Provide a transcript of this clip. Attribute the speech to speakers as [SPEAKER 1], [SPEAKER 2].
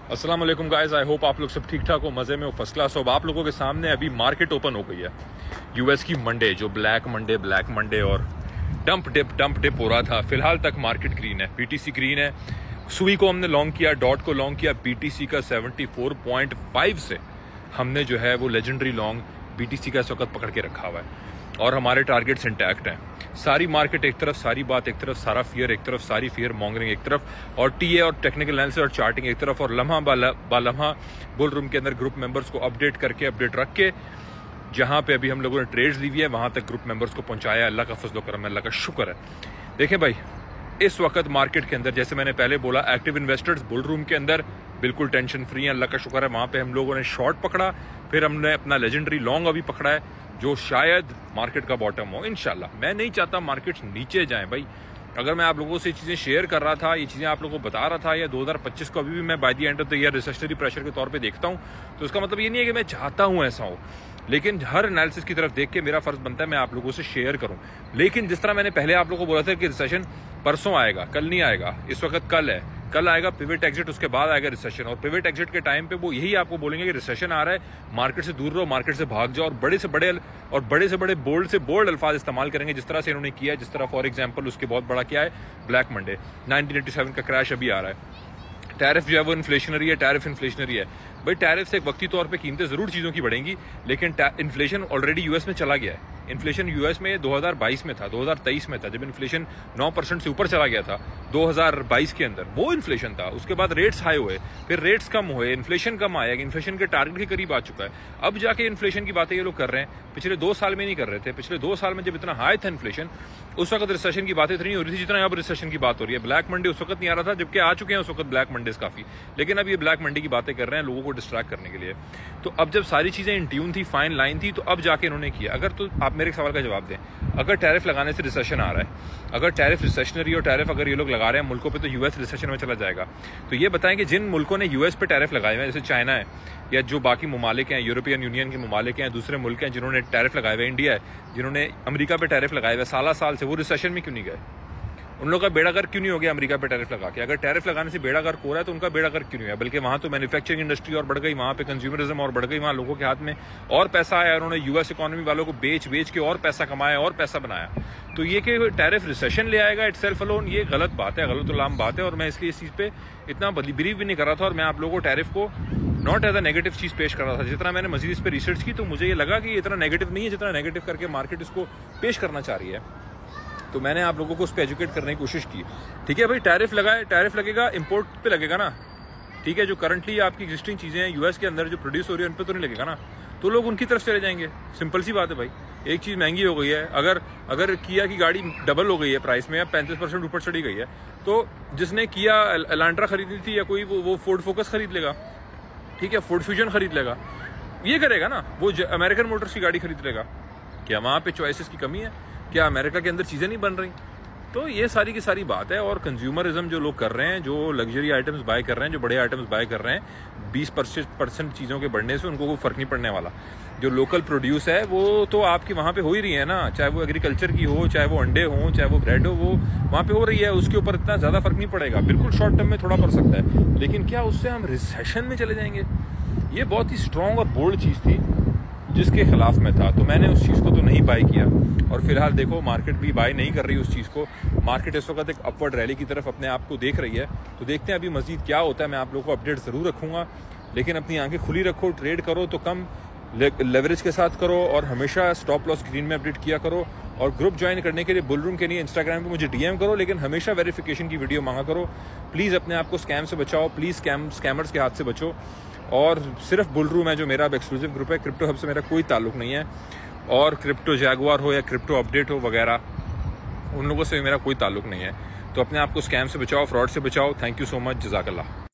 [SPEAKER 1] अस्सलाम वालेकुम guys, I hope आप लोग सब ठीक ठाक हो, मजे में हो, फर्स्ट क्लास हो। अब आप लोगों के सामने अभी मार्केट ओपन हो गई है। यूएस की मंडे, जो ब्लैक मंडे और डंप डिप हो रहा था, फिलहाल तक मार्केट ग्रीन है, बीटीसी ग्रीन है। सुई को हमने लॉन्ग किया, डॉट को लॉन्ग किया, बीटीसी का 74.5 से हमने जो है वो लेजेंडरी लॉन्ग बीटीसी का इस वक्त पकड़ के रखा हुआ है और हमारे टारगेट्स इंटैक्ट हैं। सारी मार्केट एक तरफ, सारी बात एक तरफ, सारा फियर एक तरफ, सारी फियर मॉन्गरिंग एक तरफ, और टीए और टेक्निकल एनालिसिस और चार्टिंग एक तरफ, और लम्हा बालम्हा बुल रूम के अंदर ग्रुप मेंबर्स को अपडेट रख के जहां पे अभी हम लोगों ने ट्रेड्स ली हुई है वहां तक ग्रुप मेंबर्स को पहुंचाया। अल्लाह का फजल करम है, अल्लाह का शुक्र है। देखें भाई, इस वक्त मार्केट के अंदर जैसे मैंने पहले बोला, एक्टिव इन्वेस्टर्स बुल रूम के अंदर बिल्कुल टेंशन फ्री है, अल्लाह का शुक्र है। वहां पे हम लोगों ने शॉर्ट पकड़ा, फिर हमने अपना लेजेंडरी लॉन्ग अभी पकड़ा है जो शायद मार्केट का बॉटम हो इंशाल्लाह। मैं नहीं चाहता मार्केट नीचे जाए भाई। अगर मैं आप लोगों से चीजें शेयर कर रहा था, ये चीजें आप लोगों को बता रहा था, या 2025 को अभी भी मैं by the end of the year recessionary pressure के तौर पे देखता हूं, तो इसका मतलब ये नहीं है कि मैं चाहता हूं ऐसा हो, लेकिन हर एनालिसिस की तरफ देख के मेरा फर्ज बनता है मैं आप लोगों से शेयर करूं। लेकिन जिस तरह मैंने पहले आप लोगों को बोला था कि रिसेशन परसों आएगा, कल नहीं आएगा, इस वक्त कल है, कल आएगा पिवट एग्जिट, उसके बाद आएगा रिसेशन। और पिवट एग्जिट के टाइम पे वो यही आपको बोलेंगे कि रिसेशन आ रहा है, मार्केट से दूर रहो, मार्केट से भाग जाओ, और बड़े से बड़े बोल्ड अल्फाज इस्तेमाल करेंगे, जिस तरह से इन्होंने किया है। जिस तरह फॉर एग्जांपल उसके बहुत बड़ा क्या है, ब्लैक मंडे, 1987 का क्रैश अभी आ रहा है। टैरिफ जो है वो इन्फ्लेशनरी है, टैरिफ इन्फ्लेशनरी है भाई। टैरिफ से एक वक्ती तौर पे कीमतें जरूर चीजों की बढ़ेंगी, लेकिन इन्फ्लेशन ऑलरेडी यूएस में चला गया है। इन्फ्लेशन यूएस में 2022 में था, 2023 में था, जब इन्फ्लेशन 9% से ऊपर चला गया था 2022 के अंदर, वो इन्फ्लेशन था। उसके बाद रेट्स हाई हुए, फिर रेट्स कम हुए, इन्फ्लेशन कम आया, इन्फ्लेशन के टारगेट के करीब आ चुका है। अब जाके इन्फ्लेशन की बातें ये लोग कर रहे हैं, पिछले 2 साल में नहीं कर रहे थे। पिछले 2 साल में जब इतना हाई था इन्फ्लेशन, उस वक्त रिसेशन की बातें इतनी हो रही थी जितना अब रिसेशन की बात हो रही है। ब्लैक मंडे उस वक्त नहीं आ रहा था, जबकि आ चुके हैं उस वक्त ब्लैक मंडेज काफी, लेकिन अब ये ब्लैक मंडे की बातें कर रहे हैं लोगों को डिस्ट्रैक्ट करने के लिए। तो अब जब सारी चीजें इन ट्यून थी, फाइन लाइन थी, तो अब जाके इन्होंने किया। अगर तो आप मेरे सवाल का जवाब दें, अगर टैरिफ लगाने से रिसेशन आ रहा है, अगर टैरिफ रिसेशनरी और टैरिफ अगर ये लोग लगा रहे हैं मुल्कों पे, तो यूएस रिसेशन में चला जाएगा। तो ये बताएं कि जिन मुल्कों ने यूएस पे टैरिफ लगाए हुए हैं, जैसे चाइना है या जो बाकी ममालिक हैं, यूरोपियन यूनियन के ममालिक हैं, दूसरे मुल्क हैं जिन्होंने टैरिफ लगाए हुए, इंडिया है जिन्होंने अमेरिका पे टैरिफ लगाए हुए साल से, वो रिसेशन में क्यों नहीं गए? उन लोगों का बेड़ा गर्क क्यों नहीं हो गया अमेरिका पे टैरिफ लगा के? अगर टैरिफ लगाने से बेड़ा गर्क हो रहा है तो उनका बेड़ा गर्क क्यों नहीं है? बल्कि वहां तो मैन्युफैक्चरिंग इंडस्ट्री और बढ़ गई, वहां पे कंज्यूमरिज्म और बढ़ गई, वहां लोगों के हाथ में और पैसा आया, उन्होंने यूएस इकोनॉमी वालों को बेच के और पैसा कमाया और पैसा बनाया। तो ये कि टैरिफ रिसेशन ले आएगा इटसेल्फ अलोन, ये गलत बात है, गलत उलाम बात है, और मैं इसलिए इस चीज पे इतना बिलीव भी नहीं कर रहा था। और मैं आप लोगों को टैरिफ को नॉट एज अ नेगेटिव चीज पेश कर रहा था। जितना मैंने मजीद इस पर रिसर्च की तो मुझे ये लगा कि इतना नेगेटिव नहीं है जितना नेगेटिव करके मार्केट इसको पेश करना चाह रही है। तो मैंने आप लोगों को उस पर एजुकेट करने की कोशिश की। ठीक है भाई, टैरिफ लगाए, टैरिफ लगेगा, इंपोर्ट पे लगेगा ना, ठीक है। जो करंटली आपकी एग्जिस्टिंग चीजें हैं यूएस के अंदर जो प्रोड्यूस हो रही है उन पर तो नहीं लगेगा ना, तो लोग उनकी तरफ चले जाएंगे। सिंपल सी बात है भाई। एक चीज महंगी हो गई है, अगर किया की गाड़ी डबल हो गई है प्राइस में, या 35% ऊपर चढ़ी गई है, तो जिसने किया एलांट्रा खरीदी थी या कोई वो फोर्ड फोकस खरीद लेगा, ठीक है, फोर्ड फ्यूजन खरीद लेगा, ये करेगा ना, वो अमेरिकन मोटर्स की गाड़ी खरीद लेगा। क्या वहां पे चॉइसेस की कमी है? क्या अमेरिका के अंदर चीजें नहीं बन रही? तो ये सारी की सारी बात है। और कंज्यूमरिज्म जो लोग कर रहे हैं, जो लग्जरी आइटम्स बाय कर रहे हैं, जो बड़े आइटम्स बाय कर रहे हैं, 20% चीजों के बढ़ने से उनको कोई फर्क नहीं पड़ने वाला। जो लोकल प्रोड्यूस है वो तो आपकी वहां पे हो ही रही है ना, चाहे वो एग्रीकल्चर की हो, चाहे वो अंडे हो, चाहे वो ब्रेड हो, वो वहां पे हो रही है, उसके ऊपर इतना ज्यादा फर्क नहीं पड़ेगा। बिल्कुल शॉर्ट टर्म में थोड़ा पड़ सकता है, लेकिन क्या उससे हम रिसेशन में चले जाएंगे? ये बहुत ही स्ट्रांग और बोल्ड चीज थी जिसके खिलाफ में था, तो मैंने उस चीज को तो नहीं बाय किया। और फिलहाल देखो मार्केट भी बाय नहीं कर रही उस चीज को। मार्केट इस वक्त एक अपवर्ड रैली की तरफ अपने आप को देख रही है, तो देखते हैं अभी मजीद क्या होता है। मैं आप लोगों को अपडेट जरूर रखूंगा, लेकिन अपनी आंखें खुली रखो, ट्रेड करो तो कम लेवरेज के साथ करो, और हमेशा स्टॉप लॉस स्क्रीन में अपडेट किया करो। और ग्रुप ज्वाइन करने के लिए बुल रूम के लिए इंस्टाग्राम पे मुझे डीएम करो, लेकिन हमेशा वेरिफिकेशन की वीडियो मांगा करो। प्लीज अपने आप को स्कैम से बचाओ, प्लीज स्कैमर्स के हाथ से बचो। और सिर्फ बुल रूम है जो मेरा एक्सक्लूसिव ग्रुप है, क्रिप्टो हब से मेरा कोई ताल्लुक नहीं है, और क्रिप्टो जैगुआर हो या क्रिप्टो अपडेट हो वगैरह, उन लोगों से मेरा कोई ताल्लुक नहीं है। तो अपने आप को स्कैम से बचाओ, फ्रॉड से बचाओ। थैंक यू सो मच, जज़ाकल्लाह।